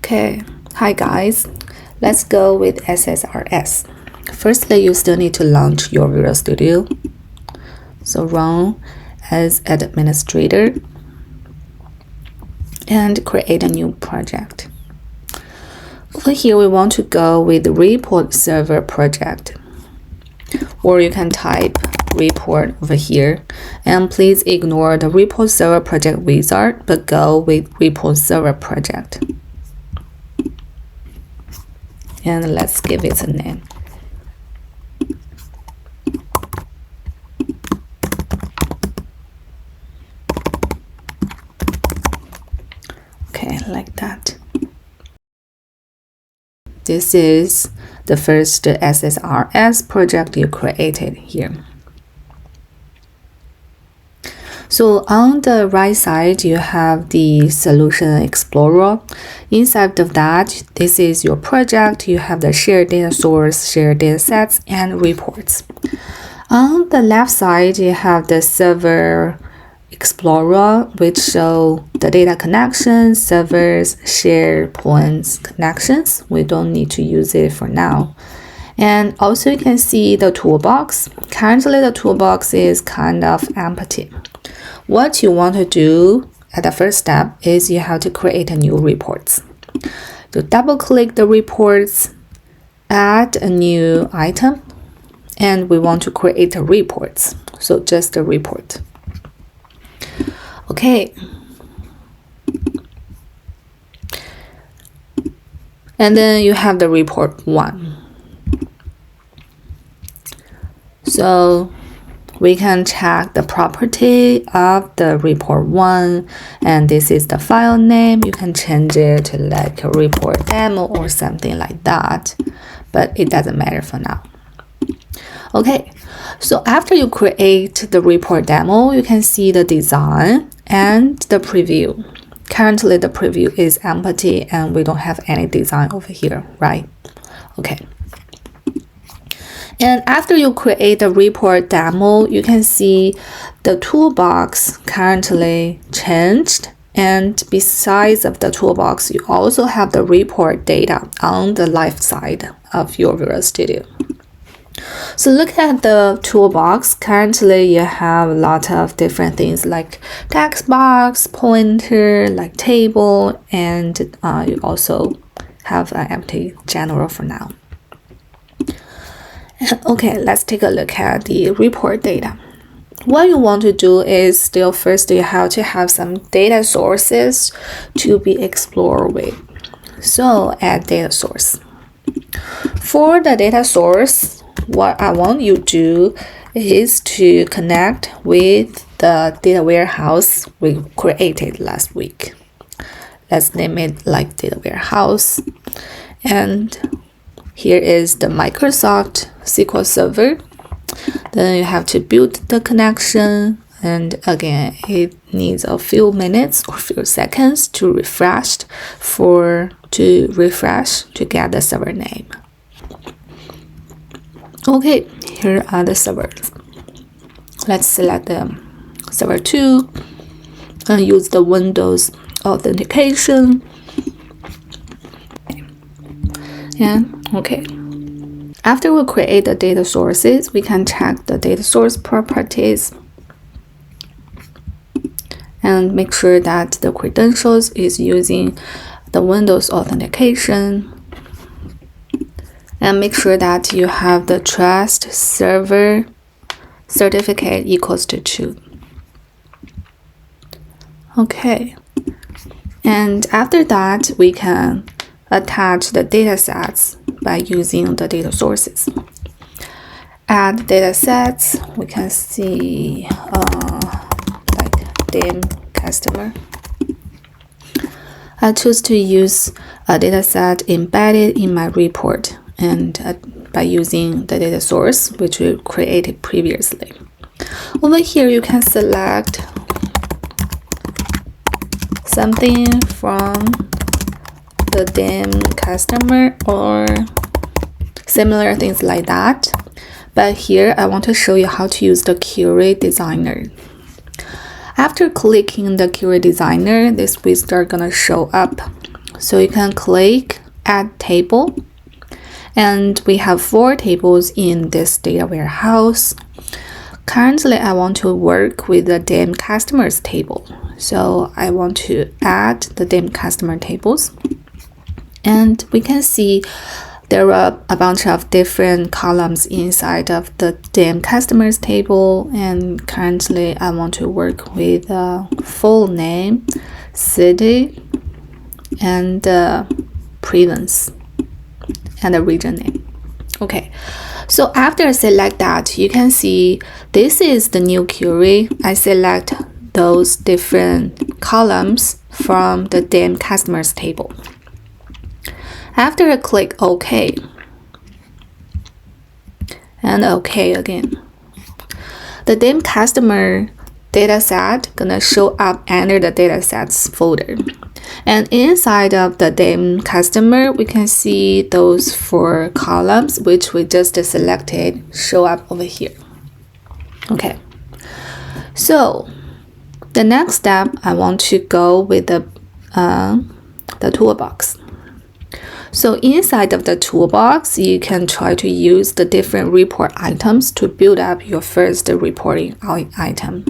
Okay, hi guys. Let's go with SSRS. Firstly, you still need to launch your Visual Studio. So run as administrator and create a new project. Over here, we want to go with report server project, or you can type report over here. And please ignore the report server project wizard, but go with report server project. And let's give it a name. Okay, like that. This is the first SSRS project you created here. So on the right side, you have the Solution Explorer. Inside of that, this is your project. You have the shared data source, shared data sets, and reports. On the left side, you have the Server Explorer, which show the data connections, servers, share points, connections. We don't need to use it for now. And also you can see the toolbox. Currently, the toolbox is kind of empty. What you want to do at the first step is you have to create a new reports. You double click the reports, add a new item, and we want to create a reports. So just a report. Okay. And then you have the report 1. So we can check the property of the report 1, and this is the file name. You can change it to like a report demo or something like that, but it doesn't matter for now. Okay, so after you create the report demo, you can see the design and the preview. Currently, the preview is empty and we don't have any design over here, right? Okay. And after you create the report demo, you can see the toolbox currently changed. And besides of the toolbox, you also have the report data on the left side of your Visual Studio. So look at the toolbox. Currently, you have a lot of different things like text box, pointer, like table, and you also have an empty general for now. Okay, let's take a look at the report data. What you want to do is still first you have to have some data sources to be explored with. So add data source. For the data source, what I want you to do is to connect with the data warehouse we created last week. Let's name it like data warehouse. And here is the Microsoft SQL Server. Then you have to build the connection, and again, it needs a few minutes or few seconds to refresh to get the server name. Okay, here are the servers. Let's select the server 2 and use the Windows authentication. Yeah, okay. After we create the data sources, we can check the data source properties and make sure that the credentials is using the Windows authentication, and make sure that you have the trust server certificate equals to 2. Okay. And after that, we can attach the data sets by using the data sources. Add data sets, we can see like dim customer. I choose to use a data set embedded in my report and by using the data source which we created previously. Over here you can select something from the dim customer or similar things like that. But here I want to show you how to use the Query Designer. After clicking the Query Designer, this wizard gonna show up. So you can click Add Table. And we have 4 tables in this data warehouse. Currently, I want to work with the DAM customers table. So I want to add the DAM customer tables. And we can see there are a bunch of different columns inside of the DAM customers table. And currently, I want to work with full name, city, and province, and the region name. Okay, so after I select that, you can see this is the new query. I select those different columns from the DAM customers table. After I click OK, and OK again, the DAM customer dataset gonna show up under the datasets folder. And inside of the DAM customer, we can see those 4 columns which we just selected show up over here. Okay, so the next step, I want to go with the toolbox. So inside of the toolbox, you can try to use the different report items to build up your first reporting item.